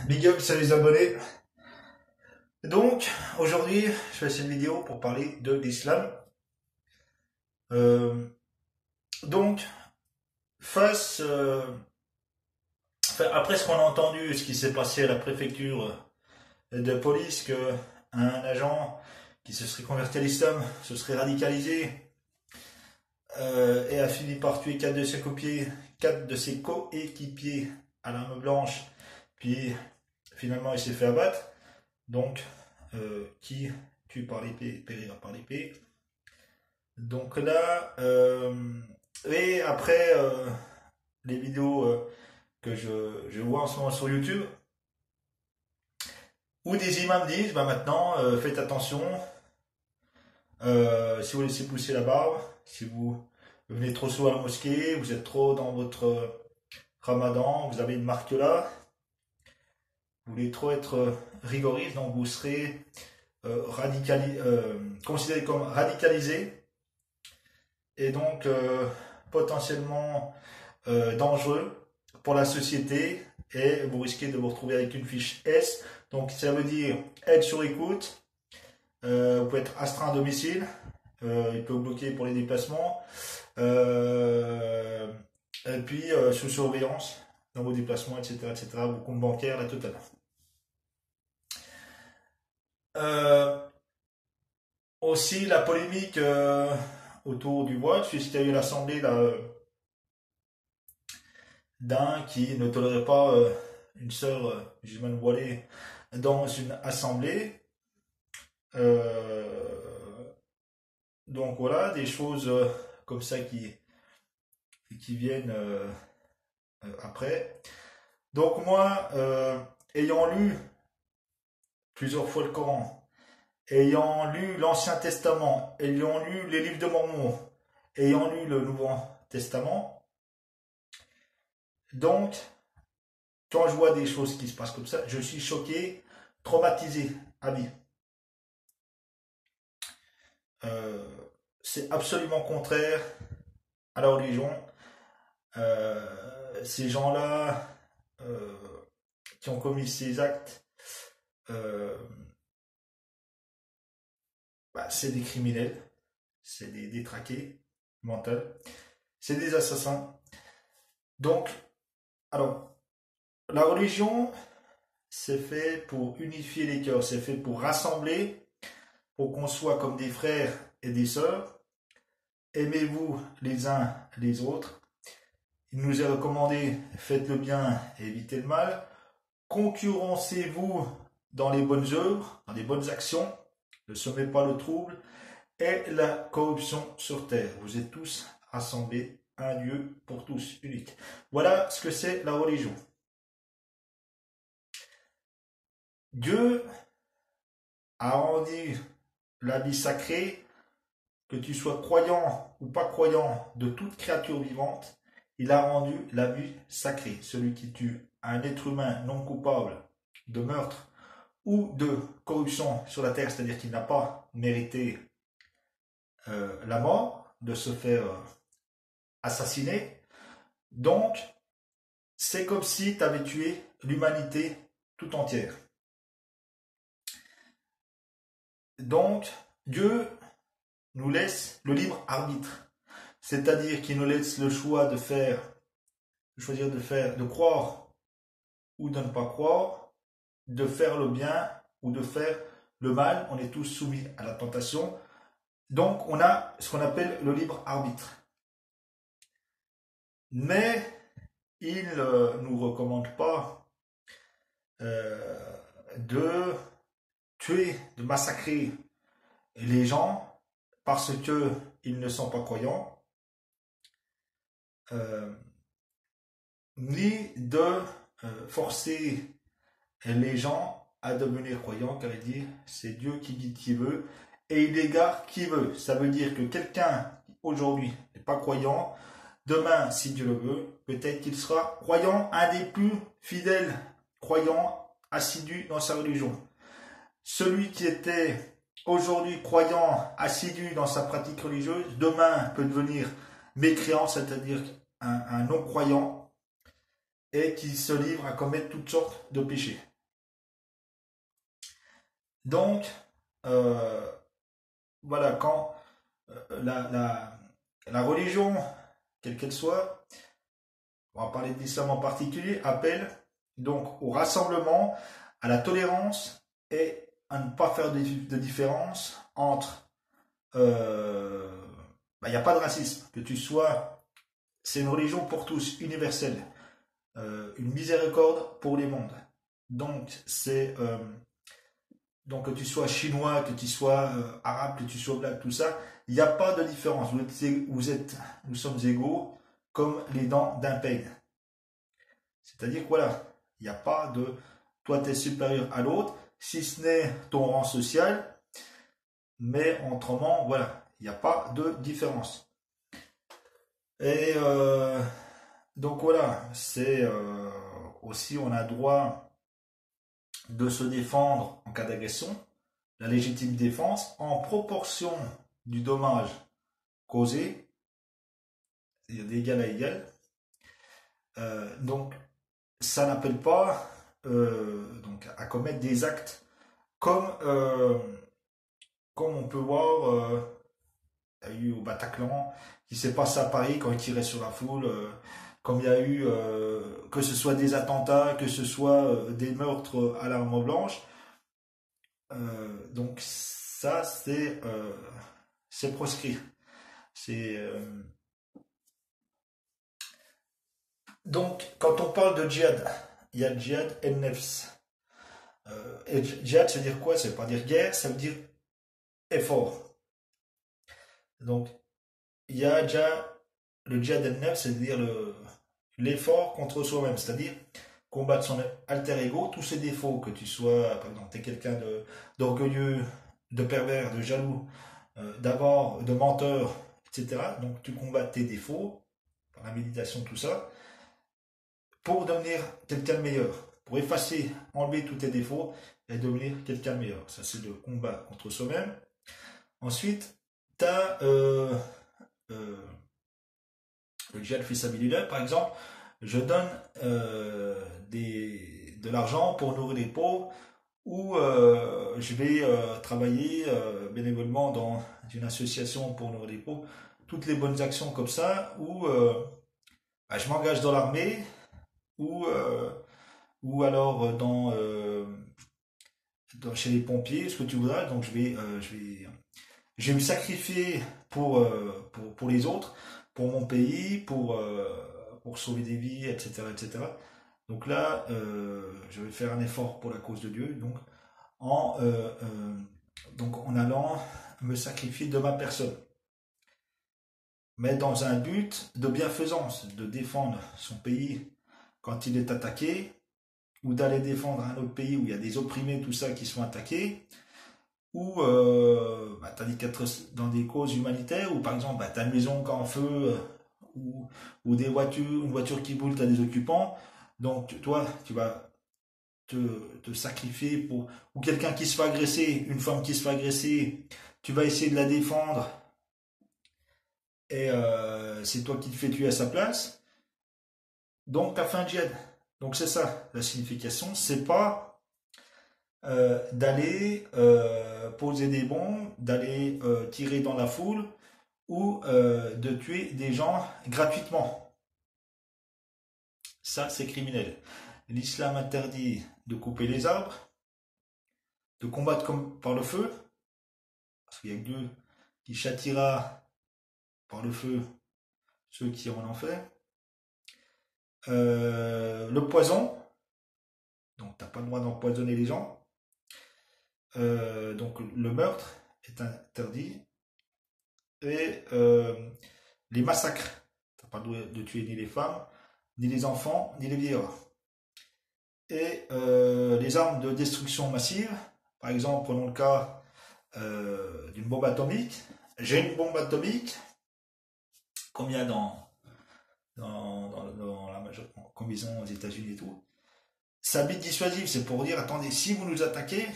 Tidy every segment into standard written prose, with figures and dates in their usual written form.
Big up, salut les abonnés. Donc, aujourd'hui, je fais cette vidéo pour parler de l'islam. Euh, donc, face, après ce qu'on a entendu, ce qui s'est passé à la préfecture de police, que un agent qui se serait converti à l'islam se serait radicalisé et a fini par tuer quatre de ses coéquipiers à l'arme blanche, puis finalement il s'est fait abattre. Donc, qui tue par l'épée périra par l'épée. Donc là, et après les vidéos que je vois en ce moment sur YouTube, où des imams disent, bah maintenant, faites attention, si vous laissez pousser la barbe, si vous venez trop souvent à la mosquée, vous êtes trop dans votre ramadan, vous avez une marque là, vous voulez trop être rigoriste, donc vous serez considéré comme radicalisé et donc potentiellement dangereux pour la société et vous risquez de vous retrouver avec une fiche S. Donc ça veut dire aide sur écoute, vous pouvez être astreint à domicile, il peut vous bloquer pour les déplacements, et puis sous surveillance dans vos déplacements, etc., vos comptes bancaires, la totale. Euh, Aussi la polémique autour du voile, puisqu'il y a eu l'assemblée d'un qui ne tolérait pas une sœur musulmane voilée dans une assemblée. Donc voilà, des choses comme ça qui viennent après. Donc moi, ayant lu plusieurs fois le Coran, ayant lu l'Ancien Testament, ayant lu les livres de Mormon, ayant lu le Nouveau Testament, donc quand je vois des choses qui se passent comme ça, je suis choqué, traumatisé à vie. C'est absolument contraire à la religion. Ces gens-là qui ont commis ces actes, euh, c'est des criminels, c'est des détraqués mentaux, c'est des assassins. Donc, alors, la religion, c'est fait pour unifier les cœurs, c'est fait pour rassembler, pour qu'on soit comme des frères et des sœurs. Aimez-vous les uns les autres. Il nous est recommandé, faites le bien et évitez le mal. Concurrencez-vous dans les bonnes œuvres, dans les bonnes actions. Ne semez pas le trouble et la corruption sur terre. Vous êtes tous rassemblés, un Dieu pour tous, unique. Voilà ce que c'est la religion. Dieu a rendu la vie sacrée, que tu sois croyant ou pas croyant, de toute créature vivante, il a rendu la vie sacrée. Celui qui tue un être humain non coupable de meurtre ou de corruption sur la terre, c'est-à-dire qu'il n'a pas mérité la mort, de se faire assassiner. Donc, c'est comme si tu avais tué l'humanité tout entière. Donc, Dieu nous laisse le libre arbitre, c'est-à-dire qu'il nous laisse le choix de choisir de croire ou de ne pas croire, de faire le bien ou de faire le mal. On est tous soumis à la tentation. Donc, on a ce qu'on appelle le libre arbitre. Mais il ne nous recommande pas de tuer, de massacrer les gens parce qu'ils ne sont pas croyants, ni de forcer les gens à devenir croyants, car il dit c'est Dieu qui guide qui veut et il égare qui veut. Ça veut dire que quelqu'un aujourd'hui n'est pas croyant, demain, si Dieu le veut, peut-être qu'il sera croyant, un des plus fidèles croyants assidus dans sa religion. Celui qui était aujourd'hui croyant, assidu dans sa pratique religieuse, demain peut devenir mécréant, c'est-à-dire un non-croyant. et qui se livrent à commettre toutes sortes de péchés. Donc, euh, voilà, quand la religion, quelle qu'elle soit, on va parler de l'islam en particulier, appelle donc au rassemblement, à la tolérance et à ne pas faire de différence entre... Il n'y a pas de racisme, que tu sois... C'est une religion pour tous, universelle, une miséricorde pour les mondes. Donc, donc que tu sois chinois, que tu sois arabe, que tu sois black, tout ça, il n'y a pas de différence. Nous sommes égaux comme les dents d'un peigne. C'est-à-dire que voilà, il n'y a pas de toi tu es supérieur à l'autre, si ce n'est ton rang social, mais autrement, voilà, il n'y a pas de différence. Et donc voilà, c'est aussi on a droit de se défendre en cas d'agression, la légitime défense en proportion du dommage causé, c'est-à-dire d'égal à égal. Donc ça n'appelle pas donc à commettre des actes comme, comme on peut voir il y a eu au Bataclan, qui s'est passé à Paris quand il tirait sur la foule, comme il y a eu, que ce soit des attentats, que ce soit des meurtres à l'arme blanche. Donc ça, c'est proscrit. C'est, donc quand on parle de djihad, il y a le djihad el-nefs. Et djihad, ça veut dire quoi? Ça veut pas dire guerre, ça veut dire effort. Donc il y a déjà le djihad el-nefs, c'est-à-dire l'effort contre soi-même, c'est-à-dire combattre son alter ego, tous ces défauts, que tu sois, par exemple, tu es quelqu'un d'orgueilleux, de pervers, de jaloux, d'avare, de menteur, etc. Donc tu combats tes défauts, par la méditation, tout ça, pour devenir quelqu'un de meilleur, pour effacer, enlever tous tes défauts et devenir quelqu'un de meilleur. Ça, c'est le combat contre soi-même. Ensuite, tu as le djihad fisabilillah, par exemple, je donne de l'argent pour nourrir les pauvres ou je vais travailler bénévolement dans une association pour nourrir les pauvres. Toutes les bonnes actions comme ça, ou je m'engage dans l'armée, ou, ou alors chez les pompiers, ce que tu voudras. Donc je vais me sacrifier pour les autres, pour mon pays, pour sauver des vies, etc., etc. Donc là, je vais faire un effort pour la cause de Dieu, en, euh, euh, donc en allant me sacrifier de ma personne, mais dans un but de bienfaisance, de défendre son pays quand il est attaqué, ou d'aller défendre un autre pays où il y a des opprimés, tout ça, qui sont attaqués, ou tu as dans des causes humanitaires, ou par exemple, tu as une maison qui est en feu, ou une voiture qui brûle, tu as des occupants, donc toi, tu vas te sacrifier pour... Ou quelqu'un qui se fait agresser, une femme qui se fait agresser, tu vas essayer de la défendre, et c'est toi qui te fais tuer à sa place, donc tu as fait un djihad. Donc c'est ça, la signification, c'est pas d'aller poser des bombes, d'aller tirer dans la foule ou de tuer des gens gratuitement. Ça, c'est criminel. L'islam interdit de couper les arbres, de combattre comme par le feu, parce qu'il y a que Dieu qui châtira par le feu ceux qui en ont fait. Le poison, donc t'as pas le droit d'empoisonner les gens. Donc le meurtre est interdit. Et les massacres. T'as pas le droit de tuer ni les femmes, ni les enfants, ni les vieillards. Et les armes de destruction massive, par exemple, prenons le cas d'une bombe atomique. J'ai une bombe atomique, comme il y a dans la majeure combinaison aux États-Unis et tout. Ça but dissuasif, c'est pour dire attendez, si vous nous attaquez,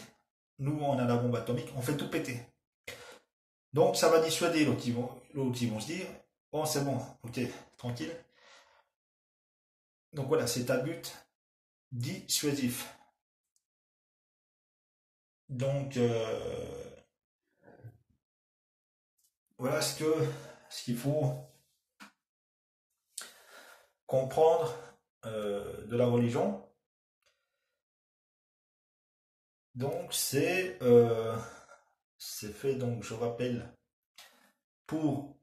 nous on a la bombe atomique, on fait tout péter. Donc ça va dissuader l'autre, ils vont se dire oh c'est bon, ok, tranquille. Donc voilà, c'est un but dissuasif. Donc voilà ce qu'il faut comprendre de la religion. Donc c'est fait, donc je rappelle, pour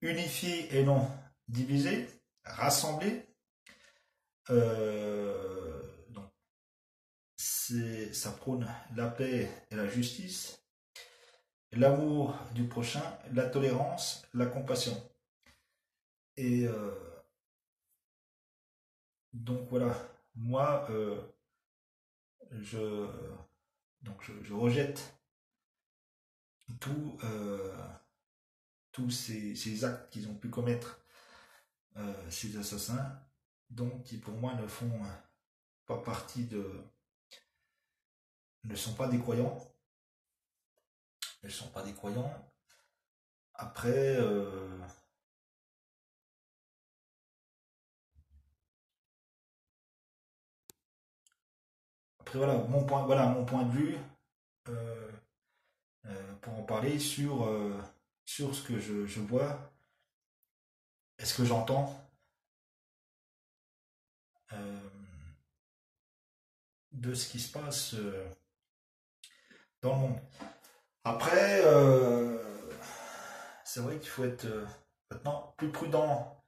unifier et non diviser, rassembler. Donc ça prône la paix et la justice, l'amour du prochain, la tolérance, la compassion. Et donc voilà, moi je, je rejette tout, tous ces actes qu'ils ont pu commettre, ces assassins, donc qui pour moi ne font pas partie ne sont pas des croyants, ne sont pas des croyants. Après, voilà mon point de vue euh, pour en parler sur ce que je vois et ce que j'entends euh, de ce qui se passe dans le monde. Après, c'est vrai qu'il faut être maintenant plus prudent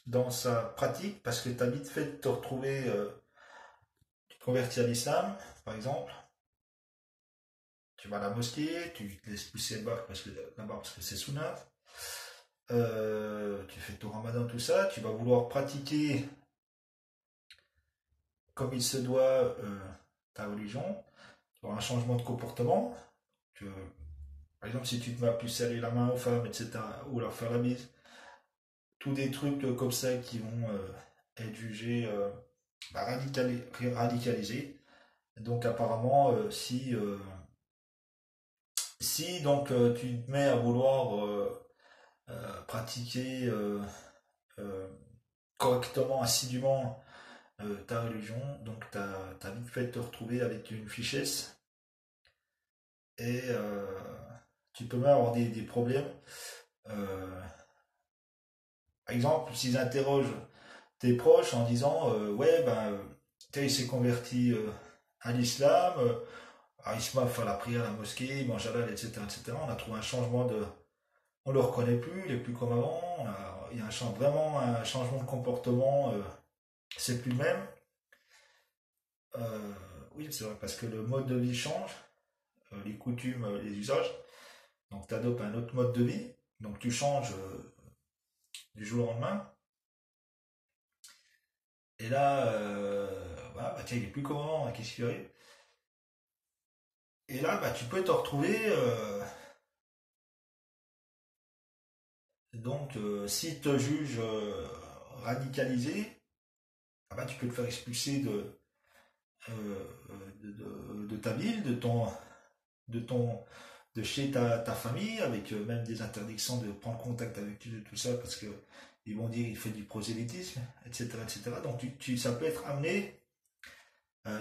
dans sa pratique parce que tu as vite fait de te retrouver, tu te convertis à l'islam, par exemple, tu vas à la mosquée, tu te laisses pousser la barbe parce que c'est sunna, tu fais ton ramadan, tout ça, tu vas vouloir pratiquer comme il se doit ta religion, tu auras un changement de comportement. Tu, par exemple, si tu te mets à plus serrer la main aux femmes, etc., ou leur faire la bise, tous des trucs comme ça qui vont être jugés bah, radicalisés. Donc apparemment, si donc tu te mets à vouloir pratiquer euh, correctement, assidûment ta religion, donc tu as vite fait de te retrouver avec une fichesse et tu peux même avoir des problèmes. Euh, Par exemple, s'ils interrogent tes proches en disant ouais, ben, il s'est converti à l'islam, il se met à faire la prière à la mosquée, il mange halal, etc., etc. On a trouvé un changement de. On ne le reconnaît plus, il n'est plus comme avant. Il y a vraiment un changement de comportement, c'est plus le même. Euh, oui, c'est vrai, parce que le mode de vie change, les coutumes, les usages. Donc tu adoptes un autre mode de vie, donc tu changes du jour au lendemain. Et là, voilà, bah, tiens, il est plus comment, qu'est-ce qui arrive? Et là, bah, tu peux te retrouver, donc, s'ils te jugent radicalisé, ah bah, tu peux te faire expulser de ta ville, de ton, de chez ta famille, avec même des interdictions de prendre contact avec eux, tout ça, parce que ils vont dire il fait du prosélytisme, etc., etc. Donc, ça peut être amené,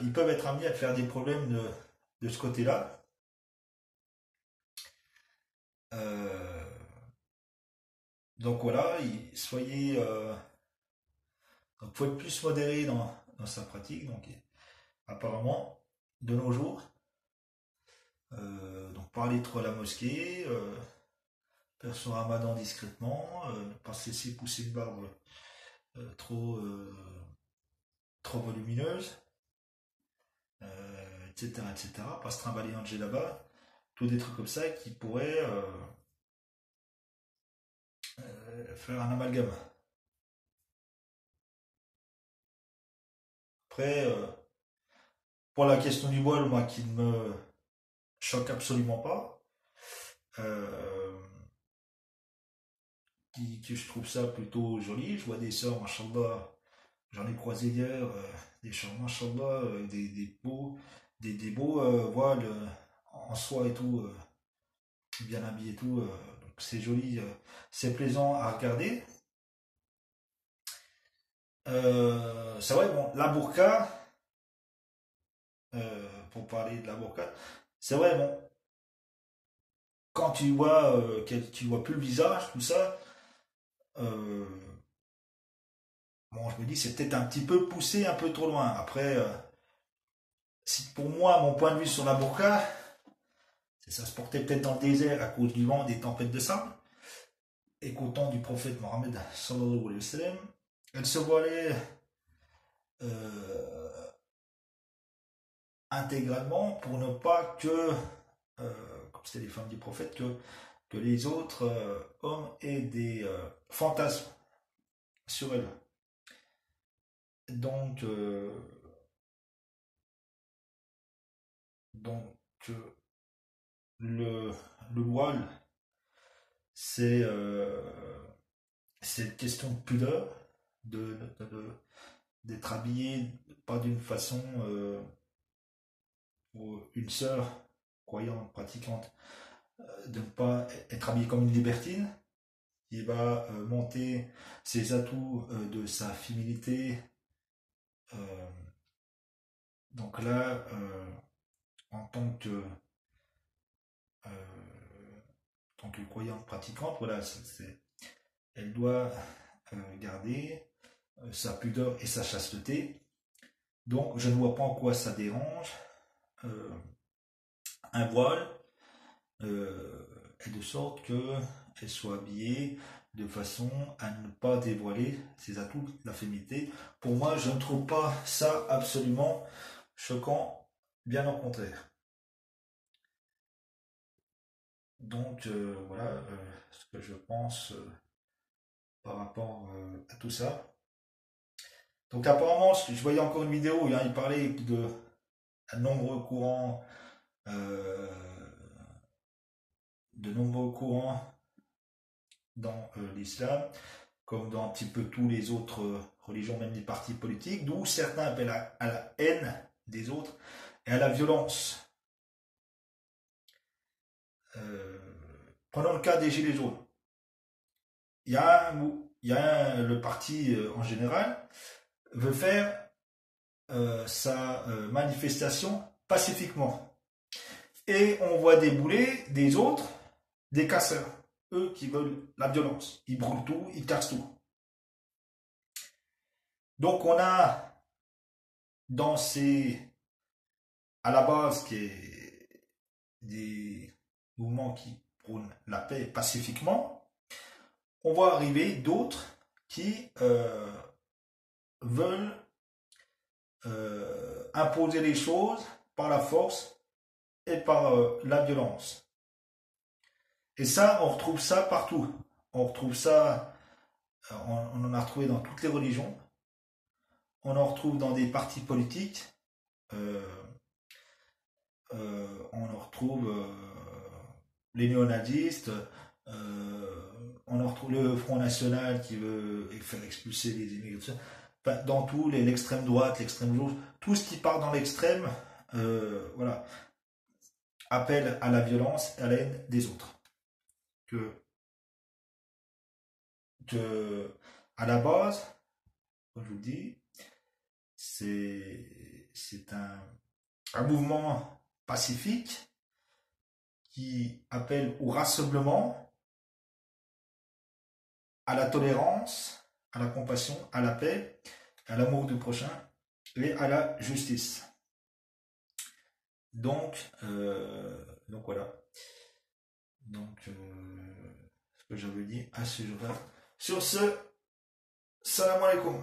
ils peuvent être amenés à te faire des problèmes de ce côté-là. Euh, donc voilà, soyez, donc faut être plus modéré dans sa pratique. Donc apparemment, de nos jours, donc pas aller trop à la mosquée, faire son ramadan discrètement, ne pas se laisser pousser une barbe euh, trop, euh, trop volumineuse, etc., etc. Pas se trimballer en là-bas, tous des trucs comme ça qui pourraient faire un amalgame. Après, pour la question du voile, moi qui ne me choque absolument pas, euh, que je trouve ça plutôt joli. Je vois des sœurs, machallah, j'en ai croisé hier, des sœurs, machallah, des beaux voiles en soie et tout, bien habillés et tout. Donc c'est joli, c'est plaisant à regarder. c'est vrai, bon, la burqa, pour parler de la burqa, c'est vrai, bon, quand tu vois plus le visage, tout ça, euh, bon, je me dis, c'est peut-être un petit peu poussé un peu trop loin. Après, si pour moi, mon point de vue sur la burqa, c'est ça se portait peut-être dans le désert à cause du vent, des tempêtes de sable, et qu'au temps du prophète Mohammed, sallallahu alayhi wa sallam, elle se voilait euh, intégralement pour ne pas que, comme c'était les femmes du prophète, que les autres hommes aient des fantasmes sur elle. Donc, donc le, le voile, c'est une question de pudeur, d'être habillé pas d'une façon pour une sœur croyante, pratiquante, de ne pas être habillée comme une libertine, qui va monter ses atouts de sa féminité. euh, donc là, en tant que croyante pratiquante, voilà, elle doit garder sa pudeur et sa chasteté. Donc je ne vois pas en quoi ça dérange euh, un voile, et de sorte qu'elle soit habillée de façon à ne pas dévoiler ses atouts, la féminité. Pour moi, je ne trouve pas ça absolument choquant, bien au contraire. Donc voilà ce que je pense par rapport à tout ça. Donc apparemment, je voyais encore une vidéo où il parlait de nombreux courants, euh, de nombreux courants dans l'islam, comme dans un petit peu tous les autres religions, même les partis politiques, d'où certains appellent à la haine des autres et à la violence. Euh, Prenons le cas des Gilets jaunes. Le parti en général veut faire sa manifestation pacifiquement. Et on voit débouler des autres, des casseurs, eux qui veulent la violence. Ils brûlent tout, ils cassent tout. Donc on a dans à la base qui est des mouvements qui prônent la paix pacifiquement, on voit arriver d'autres qui veulent imposer les choses par la force et par la violence. Et ça, on retrouve ça partout. On retrouve ça, on en a retrouvé dans toutes les religions. On en retrouve dans des partis politiques. Euh, on en retrouve les néonazistes. On en retrouve le Front National qui veut faire expulser les immigrés. Enfin, dans tout, l'extrême droite, l'extrême gauche, tout ce qui part dans l'extrême, voilà, appelle à la violence et à la haine des autres. Que à la base, comme je vous le dis, c'est un mouvement pacifique qui appelle au rassemblement, à la tolérance, à la compassion, à la paix, à l'amour du prochain et à la justice. Donc voilà. Donc, ce que j'avais dit à ce jour-là. Sur ce, salam alaikum.